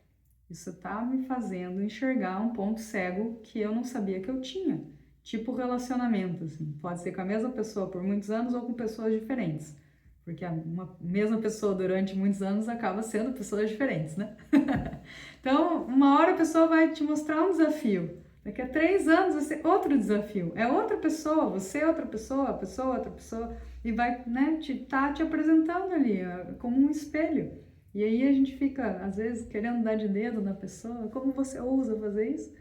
isso tá me fazendo enxergar um ponto cego que eu não sabia que eu tinha. tipo relacionamento, assim. Pode ser com a mesma pessoa por muitos anos ou com pessoas diferentes. Porque uma mesma pessoa durante muitos anos acaba sendo pessoas diferentes, né? Então, uma hora a pessoa vai te mostrar um desafio. Daqui a 3 anos vai ser outro desafio. É outra pessoa, você é outra pessoa, a pessoa é outra pessoa. E vai, né, te apresentando ali, como um espelho. E aí a gente fica, às vezes, querendo dar de dedo na pessoa. Como você ousa fazer isso?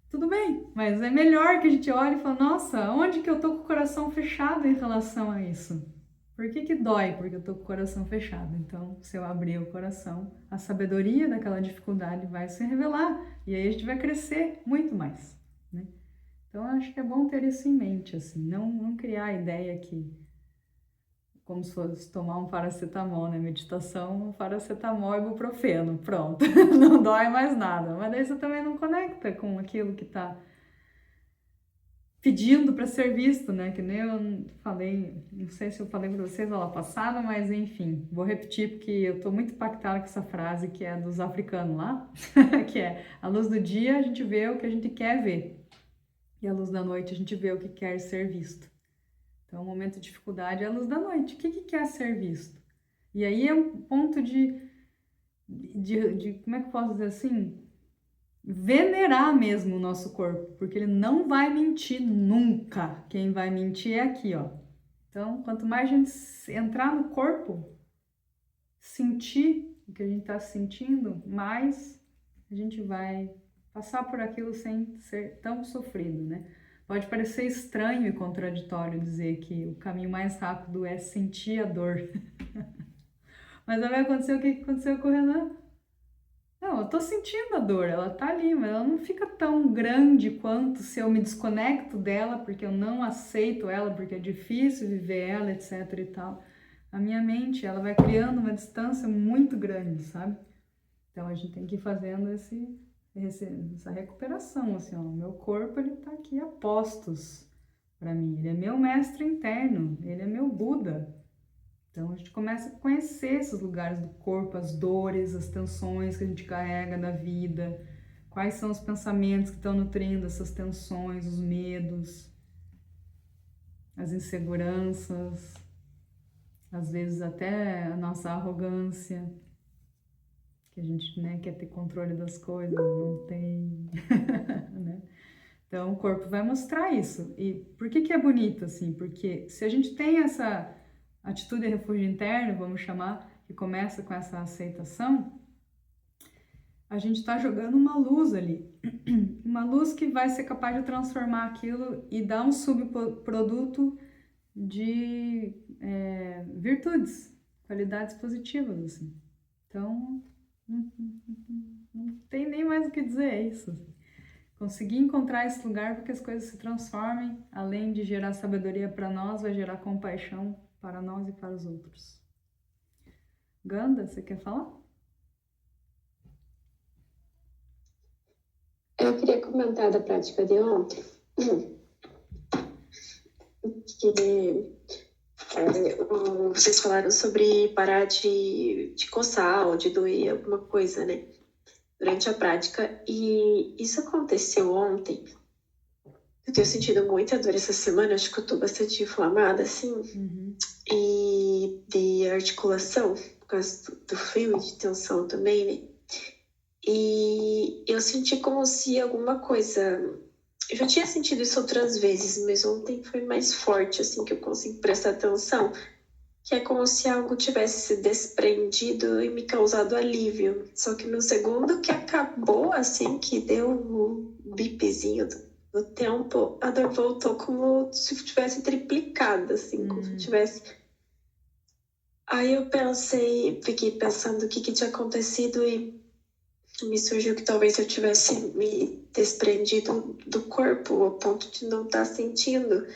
Tudo bem, mas é melhor que a gente olhe e fale, nossa, onde que eu tô com o coração fechado em relação a isso? Por que dói? Porque eu tô com o coração fechado. Então, se eu abrir o coração, a sabedoria daquela dificuldade vai se revelar. E aí a gente vai crescer muito mais, né? Então, eu acho que é bom ter isso em mente, assim. Não criar a ideia que, como se fosse tomar um paracetamol, né? Meditação, paracetamol e ibuprofeno. Pronto. Não dói mais nada. Mas daí você também não conecta com aquilo que tá pedindo para ser visto, né? Que nem eu falei, não sei se eu falei para vocês na aula passada, mas enfim, vou repetir porque eu tô muito impactada com essa frase que é dos africanos lá, que é: a luz do dia a gente vê o que a gente quer ver, e a luz da noite a gente vê o que quer ser visto. Então, o momento de dificuldade é a luz da noite. O que quer ser visto? E aí é um ponto de como é que eu posso dizer assim? Venerar mesmo o nosso corpo, porque ele não vai mentir nunca. Quem vai mentir é aqui, ó. Então, quanto mais a gente entrar no corpo, sentir o que a gente está sentindo, mais a gente vai passar por aquilo sem ser tão sofrido, né? Pode parecer estranho e contraditório dizer que o caminho mais rápido é sentir a dor. Mas vai acontecer o que aconteceu com o Renan. Não, eu tô sentindo a dor, ela tá ali, mas ela não fica tão grande quanto se eu me desconecto dela, porque eu não aceito ela, porque é difícil viver ela, etc e tal. A minha mente, ela vai criando uma distância muito grande, sabe? Então a gente tem que ir fazendo essa recuperação, assim, ó. O meu corpo, ele tá aqui a postos pra mim, ele é meu mestre interno, ele é meu Buda. Então a gente começa a conhecer esses lugares do corpo, as dores, as tensões que a gente carrega da vida, quais são os pensamentos que estão nutrindo essas tensões, os medos, as inseguranças, às vezes até a nossa arrogância, que a gente, né, quer ter controle das coisas, não tem, né? Então o corpo vai mostrar isso. E por que é bonito assim? Porque se a gente tem essa atitude de refúgio interno, vamos chamar, que começa com essa aceitação, a gente está jogando uma luz ali, uma luz que vai ser capaz de transformar aquilo e dar um subproduto de virtudes, qualidades positivas, assim. Então, não tem nem mais o que dizer, é isso. Conseguir encontrar esse lugar para que as coisas se transformem, além de gerar sabedoria para nós, vai gerar compaixão para nós e para os outros. Ganda, você quer falar? Eu queria comentar da prática de ontem, que vocês falaram sobre parar de coçar ou de doer alguma coisa, né? Durante a prática. E isso aconteceu ontem. Eu tenho sentido muita dor essa semana, acho que eu tô bastante inflamada, assim. Uhum. E de articulação, por causa do frio e de tensão também, né? E eu senti como se alguma coisa... Eu já tinha sentido isso outras vezes, mas ontem foi mais forte, assim, que eu consigo prestar atenção. Que é como se algo tivesse se desprendido e me causado alívio. Só que no segundo que acabou, assim, que deu o bipzinho do tempo, a dor voltou como se tivesse triplicado, assim, como se tivesse... Aí eu fiquei pensando o que tinha acontecido e me surgiu que talvez eu tivesse me desprendido do corpo, ao ponto de não estar sentindo.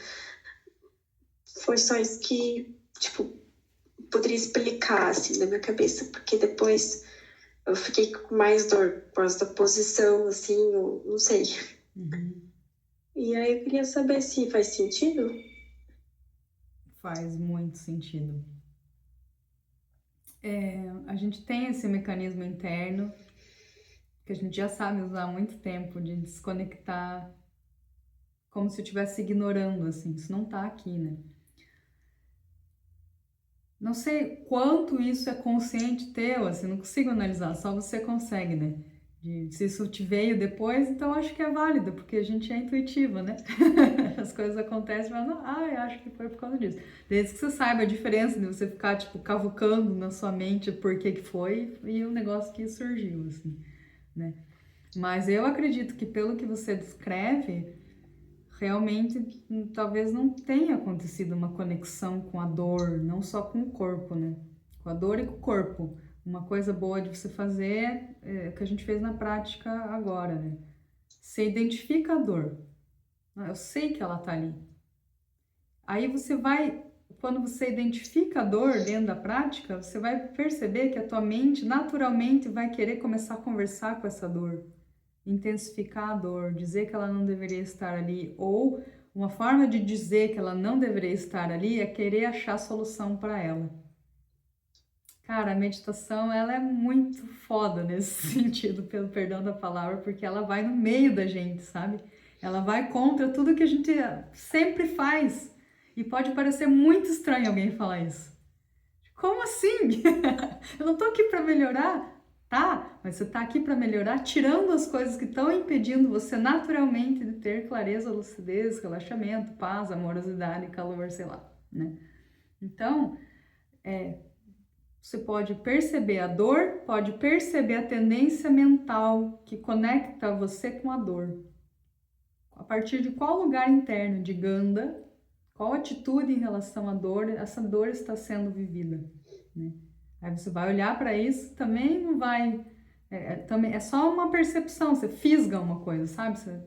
Foi só isso que, tipo, poderia explicar, assim, na minha cabeça, porque depois eu fiquei com mais dor por causa da posição, assim, eu não sei. Uhum. E aí eu queria saber se faz sentido. Faz muito sentido. A gente tem esse mecanismo interno que a gente já sabe usar há muito tempo de desconectar como se eu estivesse ignorando, assim, isso não tá aqui, né? Não sei quanto isso é consciente teu, assim, não consigo analisar, só você consegue, né? Se isso te veio depois, então acho que é válido, porque a gente é intuitiva, né? As coisas acontecem, mas não, eu acho que foi por causa disso. Desde que você saiba a diferença de você ficar, tipo, cavucando na sua mente por que foi e o negócio que surgiu, assim, né? Mas eu acredito que pelo que você descreve, realmente talvez não tenha acontecido uma conexão com a dor, não só com o corpo, né? Com a dor e com o corpo. Uma coisa boa de você fazer é o que a gente fez na prática agora, né? Você identifica a dor. Eu sei que ela tá ali. Aí você vai, quando você identifica a dor dentro da prática, você vai perceber que a tua mente naturalmente vai querer começar a conversar com essa dor, intensificar a dor, dizer que ela não deveria estar ali, ou uma forma de dizer que ela não deveria estar ali é querer achar solução para ela. Cara, a meditação, ela é muito foda nesse sentido, pelo perdão da palavra, porque ela vai no meio da gente, sabe? Ela vai contra tudo que a gente sempre faz. E pode parecer muito estranho alguém falar isso. Como assim? Eu não tô aqui para melhorar. Tá, mas você tá aqui para melhorar tirando as coisas que estão impedindo você naturalmente de ter clareza, lucidez, relaxamento, paz, amorosidade, calor, sei lá, né? Então, você pode perceber a dor, pode perceber a tendência mental que conecta você com a dor. A partir de qual lugar interno de Ganda, qual atitude em relação à dor, essa dor está sendo vivida, né? Aí você vai olhar para isso, também não vai... também é só uma percepção, você fisga uma coisa, sabe? Você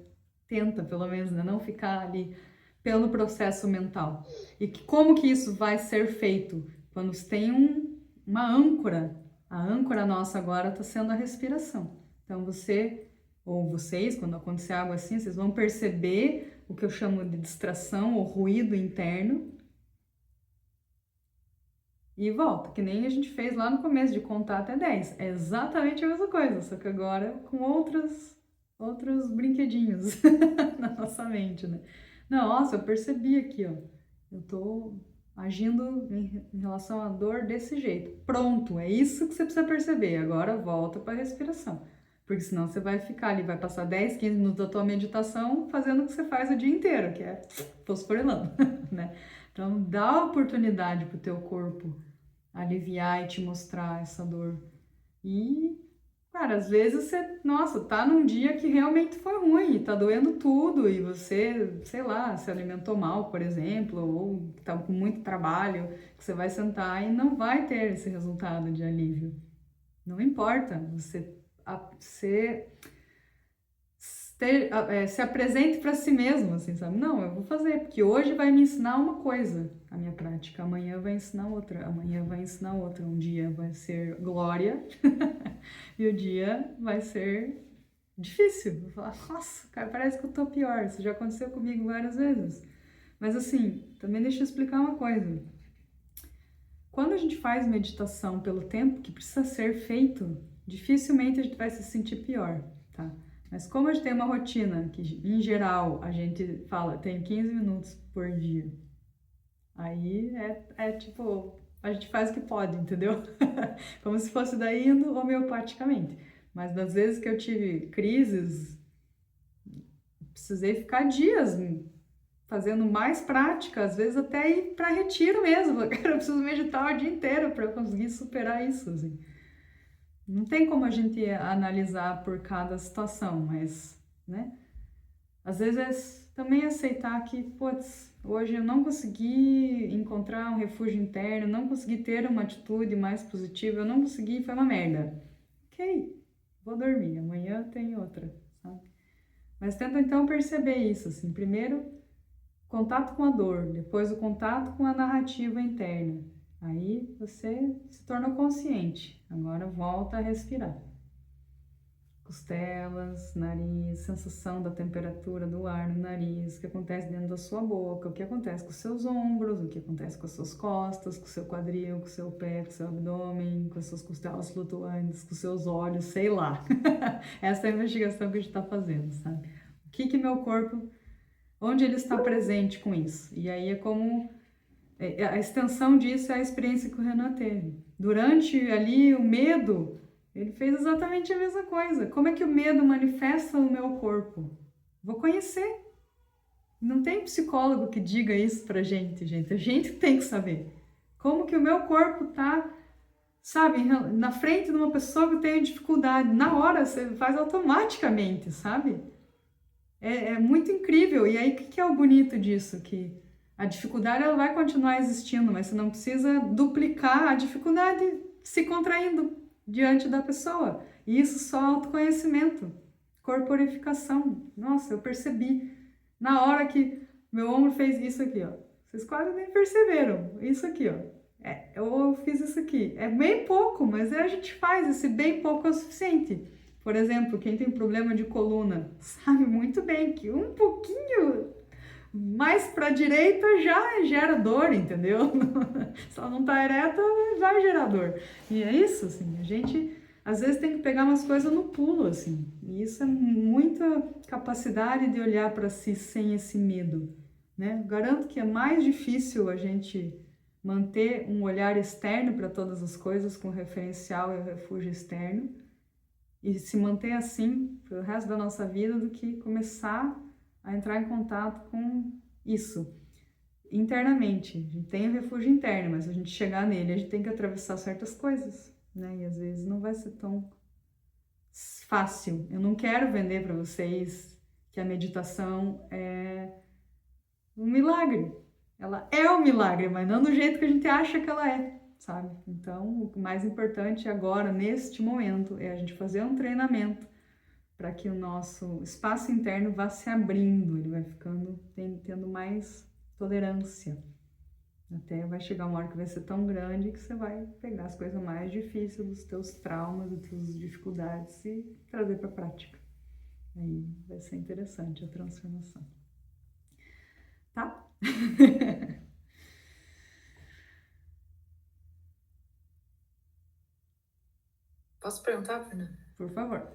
tenta, pelo menos, né? Não ficar ali pelo processo mental. E como que isso vai ser feito? Quando você tem uma âncora. A âncora nossa agora está sendo a respiração. Então você, ou vocês, quando acontecer algo assim, vocês vão perceber o que eu chamo de distração ou ruído interno, e volta, que nem a gente fez lá no começo, de contar até 10. É exatamente a mesma coisa, só que agora com outros brinquedinhos na nossa mente, né? Nossa, eu percebi aqui, ó. Eu tô agindo em relação à dor desse jeito. Pronto, é isso que você precisa perceber. Agora volta para a respiração. Porque senão você vai ficar ali, vai passar 10, 15 minutos da tua meditação fazendo o que você faz o dia inteiro, que é fosforilando, né? Então, dá a oportunidade pro teu corpo aliviar e te mostrar essa dor. E, cara, às vezes você, nossa, tá num dia que realmente foi ruim, tá doendo tudo e você, sei lá, se alimentou mal, por exemplo, ou tá com muito trabalho, que você vai sentar e não vai ter esse resultado de alívio. Não importa, você se apresente para si mesmo, assim, sabe? Não, eu vou fazer, porque hoje vai me ensinar uma coisa, a minha prática, amanhã vai ensinar outra, amanhã vai ensinar outra, um dia vai ser glória e o dia vai ser difícil. Vou falar, nossa, cara, parece que eu tô pior, isso já aconteceu comigo várias vezes. Mas assim, também deixa eu explicar uma coisa. Quando a gente faz meditação pelo tempo que precisa ser feito, dificilmente a gente vai se sentir pior, tá? Mas como a gente tem uma rotina que, em geral, a gente fala, tem 15 minutos por dia, aí tipo, a gente faz o que pode, entendeu? Como se fosse daí indo homeopaticamente. Mas das vezes que eu tive crises, precisei ficar dias fazendo mais prática, às vezes até ir para retiro mesmo. Eu preciso meditar o dia inteiro para eu conseguir superar isso, assim. Não tem como a gente analisar por cada situação, mas, né? Às vezes também aceitar que, putz, hoje eu não consegui encontrar um refúgio interno, não consegui ter uma atitude mais positiva, eu não consegui, foi uma merda. Ok, vou dormir, amanhã tem outra, sabe? Mas tenta então perceber isso, assim, primeiro contato com a dor, depois o contato com a narrativa interna. Aí você se torna consciente. Agora volta a respirar. Costelas, nariz, sensação da temperatura do ar no nariz, o que acontece dentro da sua boca, o que acontece com os seus ombros, o que acontece com as suas costas, com o seu quadril, com o seu pé, com o seu abdômen, com as suas costelas flutuantes, com os seus olhos, sei lá. Essa é a investigação que a gente está fazendo, sabe? O que meu corpo onde ele está presente com isso. E aí é como a extensão disso é a experiência que o Renan teve. Durante ali o medo, ele fez exatamente a mesma coisa. Como é que o medo manifesta no meu corpo? Vou conhecer. Não tem psicólogo que diga isso pra gente, gente. A gente tem que saber. Como que o meu corpo tá, sabe, na frente de uma pessoa que tem dificuldade. Na hora, você faz automaticamente, sabe? É muito incrível. E aí, o que é o bonito disso? Que a dificuldade ela vai continuar existindo, mas você não precisa duplicar a dificuldade se contraindo diante da pessoa. E isso só é autoconhecimento, corporificação. Nossa, eu percebi. Na hora que meu ombro fez isso aqui, ó. Vocês quase nem perceberam. Isso aqui, ó. Eu fiz isso aqui. É bem pouco, mas a gente faz. Esse bem pouco é o suficiente. Por exemplo, quem tem problema de coluna sabe muito bem que um pouquinho mais para a direita já gera dor, entendeu? Só não tá ereta, vai gerar dor. E é isso, assim, a gente às vezes tem que pegar umas coisas no pulo, assim. E isso é muita capacidade de olhar para si sem esse medo, né? Garanto que é mais difícil a gente manter um olhar externo para todas as coisas com o referencial e o refúgio externo e se manter assim pro resto da nossa vida do que começar a entrar em contato com isso internamente. A gente tem o refúgio interno, mas a gente chegar nele, a gente tem que atravessar certas coisas, né? E às vezes não vai ser tão fácil. Eu não quero vender para vocês que a meditação é um milagre. Ela é um milagre, mas não do jeito que a gente acha que ela é, sabe? Então, o mais importante agora, neste momento, é a gente fazer um treinamento para que o nosso espaço interno vá se abrindo, ele vai ficando, tendo mais tolerância. Até vai chegar uma hora que vai ser tão grande que você vai pegar as coisas mais difíceis dos teus traumas, das tuas dificuldades e trazer para a prática. Aí vai ser interessante a transformação. Tá? Posso perguntar, Fernanda? Por favor.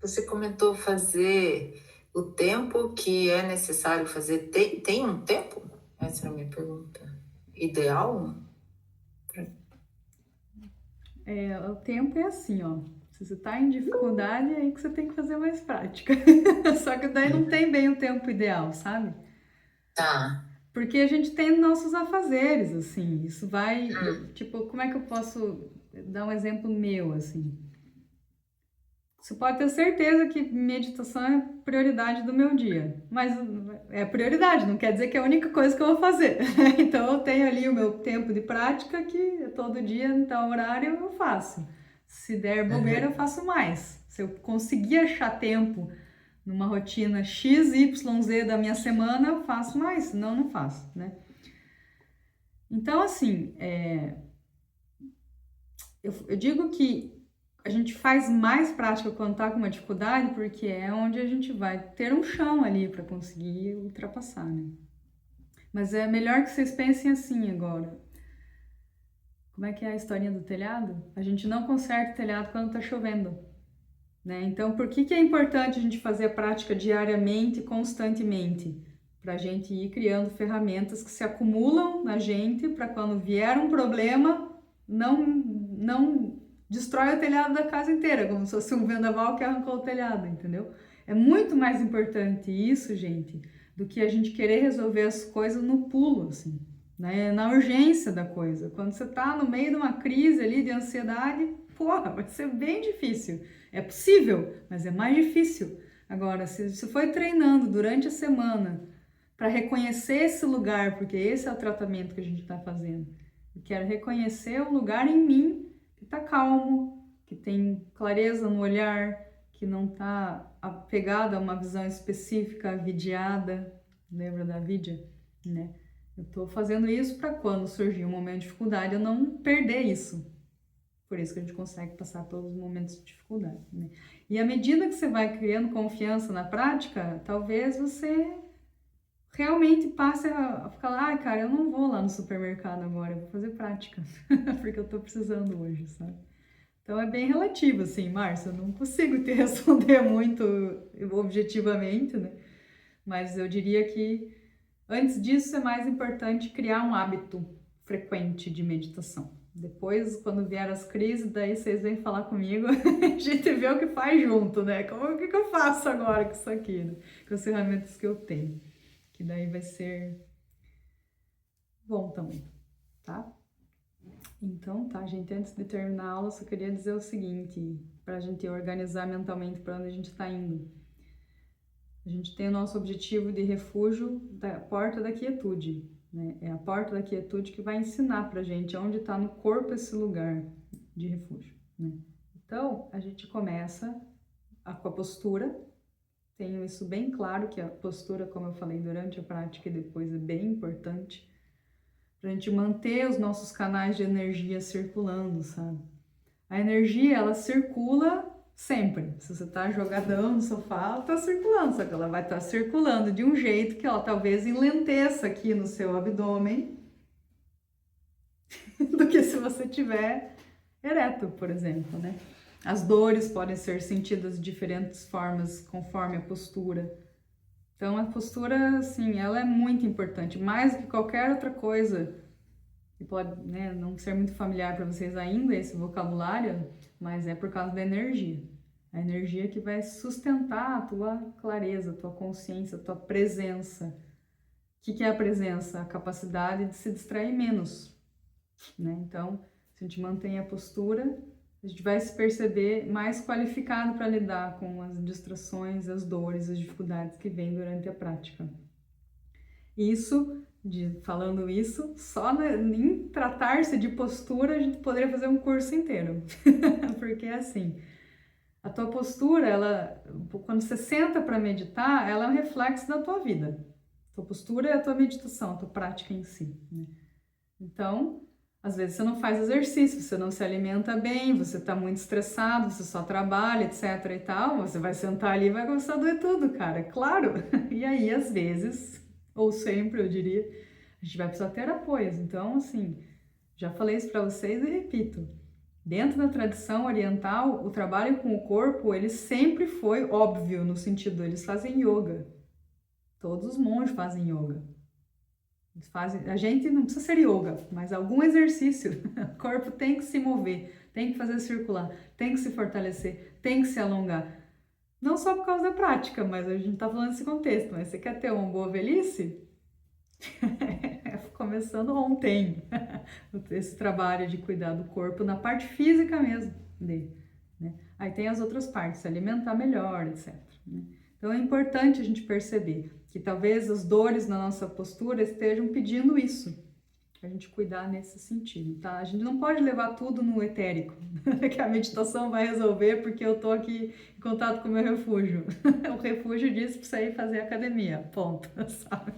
Você comentou fazer o tempo que é necessário fazer. Tem um tempo? Essa é a minha pergunta. Ideal? O tempo é assim, ó. Se você tá em dificuldade, é aí que você tem que fazer mais prática. Só que daí não tem bem o tempo ideal, sabe? Tá. Porque a gente tem nossos afazeres, assim. Isso vai... Tipo, como é que eu posso dar um exemplo meu, assim? Você pode ter certeza que meditação é prioridade do meu dia. Mas é prioridade, não quer dizer que é a única coisa que eu vou fazer. Então eu tenho ali o meu tempo de prática que todo dia, em tal horário, eu faço. Se der bobeira, eu faço mais. Se eu conseguir achar tempo numa rotina X, Y, Z da minha semana, eu faço mais, senão não faço, né? Então, assim, eu digo que a gente faz mais prática quando tá com uma dificuldade, porque é onde a gente vai ter um chão ali para conseguir ultrapassar, né? Mas é melhor que vocês pensem assim agora. Como é que é a historinha do telhado? A gente não conserta o telhado quando tá chovendo, né? Então, por que é importante a gente fazer a prática diariamente, constantemente? Para a gente ir criando ferramentas que se acumulam na gente para quando vier um problema, não destrói o telhado da casa inteira, como se fosse um vendaval que arrancou o telhado, entendeu? É muito mais importante isso, gente, do que a gente querer resolver as coisas no pulo, assim, né? Na urgência da coisa. Quando você tá no meio de uma crise ali de ansiedade, porra, vai ser bem difícil. É possível, mas é mais difícil. Agora, se você foi treinando durante a semana para reconhecer esse lugar, porque esse é o tratamento que a gente está fazendo. Eu quero reconhecer o lugar em mim que está calmo, que tem clareza no olhar, que não está apegado a uma visão específica, vidiada. Lembra da vidya? Né? Eu estou fazendo isso para quando surgir um momento de dificuldade, eu não perder isso. Por isso que a gente consegue passar pelos momentos de dificuldade, né? E à medida que você vai criando confiança na prática, talvez você realmente passe a ficar lá, cara, eu não vou lá no supermercado agora, eu vou fazer prática, porque eu tô precisando hoje, sabe? Então é bem relativo, assim, Márcia, eu não consigo te responder muito objetivamente, né? Mas eu diria que antes disso é mais importante criar um hábito frequente de meditação. Depois, quando vier as crises, daí vocês vêm falar comigo, a gente vê o que faz junto, né? O que eu faço agora com isso aqui, né? Com as ferramentas que eu tenho. Que daí vai ser bom também, tá? Então, tá, gente, antes de terminar a aula, eu só queria dizer o seguinte, para a gente organizar mentalmente para onde a gente está indo. A gente tem o nosso objetivo de refúgio da porta da quietude, né? É a porta da quietude que vai ensinar pra gente onde está no corpo esse lugar de refúgio, né? Então, a gente começa com a postura. Tenho isso bem claro, que a postura, como eu falei durante a prática e depois, é bem importante pra gente manter os nossos canais de energia circulando, sabe? A energia, ela circula sempre. Se você tá jogadão no sofá, ela tá circulando, só que ela vai estar circulando de um jeito que ela talvez enlenteça aqui no seu abdômen do que se você tiver ereto, por exemplo, né? As dores podem ser sentidas de diferentes formas conforme a postura. Então, a postura, assim, ela é muito importante, mais do que qualquer outra coisa. E pode, né, não ser muito familiar para vocês ainda esse vocabulário, mas é por causa da energia. A energia que vai sustentar a tua clareza, a tua consciência, a tua presença. O que é a presença? A capacidade de se distrair menos, né? Então, se a gente mantém a postura, a gente vai se perceber mais qualificado para lidar com as distrações, as dores, as dificuldades que vêm durante a prática. Falando isso, só em tratar-se de postura, a gente poderia fazer um curso inteiro. Porque é assim, a tua postura, quando você senta para meditar, ela é um reflexo da tua vida. A tua postura é a tua meditação, a tua prática em si, né? Então, às vezes você não faz exercício, você não se alimenta bem, você está muito estressado, você só trabalha, etc e tal, você vai sentar ali e vai começar a doer tudo, cara, claro. E aí, às vezes, ou sempre, eu diria, a gente vai precisar ter apoios. Então, assim, já falei isso para vocês e repito. Dentro da tradição oriental, o trabalho com o corpo, ele sempre foi óbvio, no sentido, eles fazem yoga. Todos os monges fazem yoga. A gente não precisa ser yoga, mas algum exercício. O corpo tem que se mover, tem que fazer circular, tem que se fortalecer, tem que se alongar. Não só por causa da prática, mas a gente está falando nesse contexto. Mas você quer ter uma boa velhice? Começando ontem, esse trabalho de cuidar do corpo na parte física mesmo dele, né? Aí tem as outras partes, se alimentar melhor, etc, né? Então é importante a gente perceber que talvez as dores na nossa postura estejam pedindo isso, a gente cuidar nesse sentido, tá? A gente não pode levar tudo no etérico, que a meditação vai resolver porque eu tô aqui em contato com o meu refúgio. O refúgio disse pra sair fazer academia, ponto, sabe?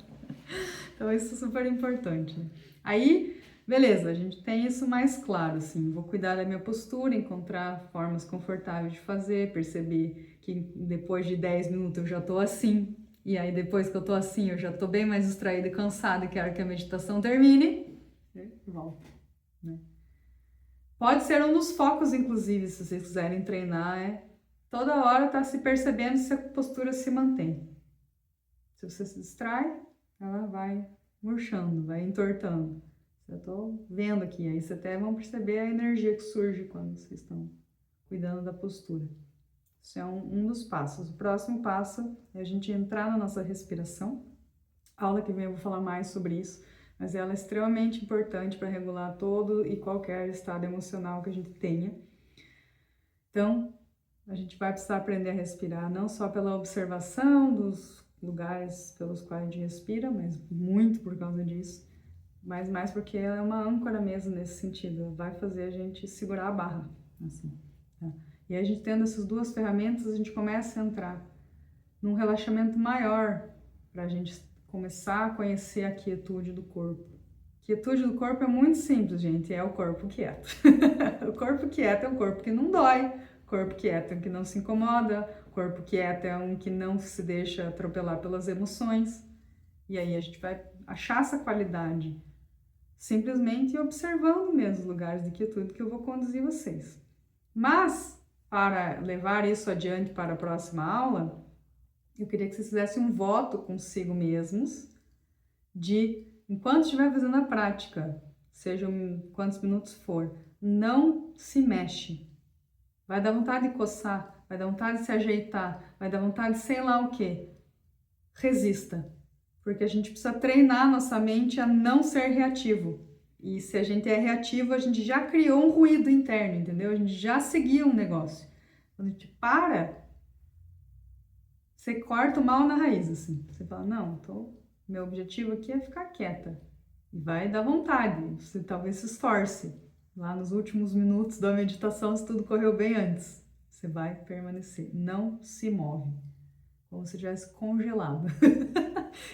Então isso é super importante, né? Aí, beleza, a gente tem isso mais claro, assim, vou cuidar da minha postura, encontrar formas confortáveis de fazer, perceber que depois de 10 minutos eu já tô assim, e aí depois que eu tô assim, eu já tô bem mais distraída e cansada e quero que a meditação termine, e volto, né? Pode ser um dos focos, inclusive, se vocês quiserem treinar, toda hora tá se percebendo se a postura se mantém. Se você se distrai, ela vai murchando, vai entortando. Eu tô vendo aqui, aí vocês até vão perceber a energia que surge quando vocês estão cuidando da postura. Isso é um dos passos. O próximo passo é a gente entrar na nossa respiração. A aula que vem eu vou falar mais sobre isso, mas ela é extremamente importante para regular todo e qualquer estado emocional que a gente tenha. Então, a gente vai precisar aprender a respirar, não só pela observação dos lugares pelos quais a gente respira, mas muito por causa disso, mas mais porque ela é uma âncora mesmo nesse sentido, ela vai fazer a gente segurar a barra, assim, tá? E a gente tendo essas duas ferramentas, a gente começa a entrar num relaxamento maior, para a gente começar a conhecer a quietude do corpo. Quietude do corpo é muito simples, gente, é o corpo quieto. O corpo quieto é um corpo que não dói, corpo quieto é um que não se incomoda, corpo quieto é um que não se deixa atropelar pelas emoções. E aí a gente vai achar essa qualidade simplesmente observando mesmo os lugares de quietude que eu vou conduzir vocês. Mas, para levar isso adiante para a próxima aula, eu queria que vocês fizessem um voto consigo mesmos de, enquanto estiver fazendo a prática, sejam quantos minutos for, não se mexe. Vai dar vontade de coçar, vai dar vontade de se ajeitar, vai dar vontade de sei lá o quê. Resista, porque a gente precisa treinar nossa mente a não ser reativo. E se a gente é reativo, a gente já criou um ruído interno, entendeu? A gente já seguiu um negócio. Quando a gente para, você corta o mal na raiz, assim. Você fala, não, meu objetivo aqui é ficar quieta. E vai dar vontade, você talvez se esforce. Lá nos últimos minutos da meditação, se tudo correu bem antes, você vai permanecer. Não se move. Como se estivesse congelado.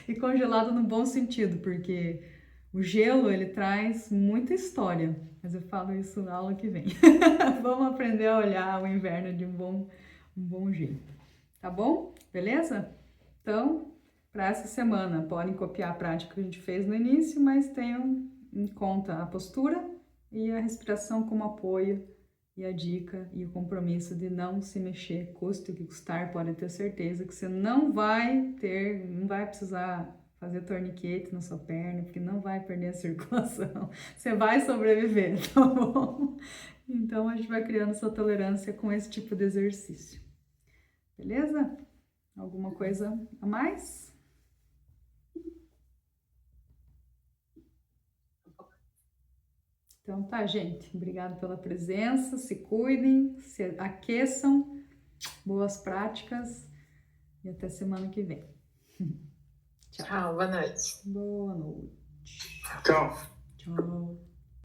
E congelado no bom sentido, porque o gelo, ele traz muita história. Mas eu falo isso na aula que vem. Vamos aprender a olhar o inverno de um bom jeito. Tá bom? Beleza? Então, para essa semana, podem copiar a prática que a gente fez no início, mas tenham em conta a postura e a respiração como apoio e a dica e o compromisso de não se mexer, custe o que custar, pode ter certeza que você não vai precisar fazer torniquete na sua perna, porque não vai perder a circulação, você vai sobreviver, tá bom? Então a gente vai criando essa tolerância com esse tipo de exercício, beleza? Alguma coisa a mais? Então tá, gente. Obrigada pela presença. Se cuidem, se aqueçam. Boas práticas. E até semana que vem. Tchau, boa noite. Boa noite. Tchau. Tchau.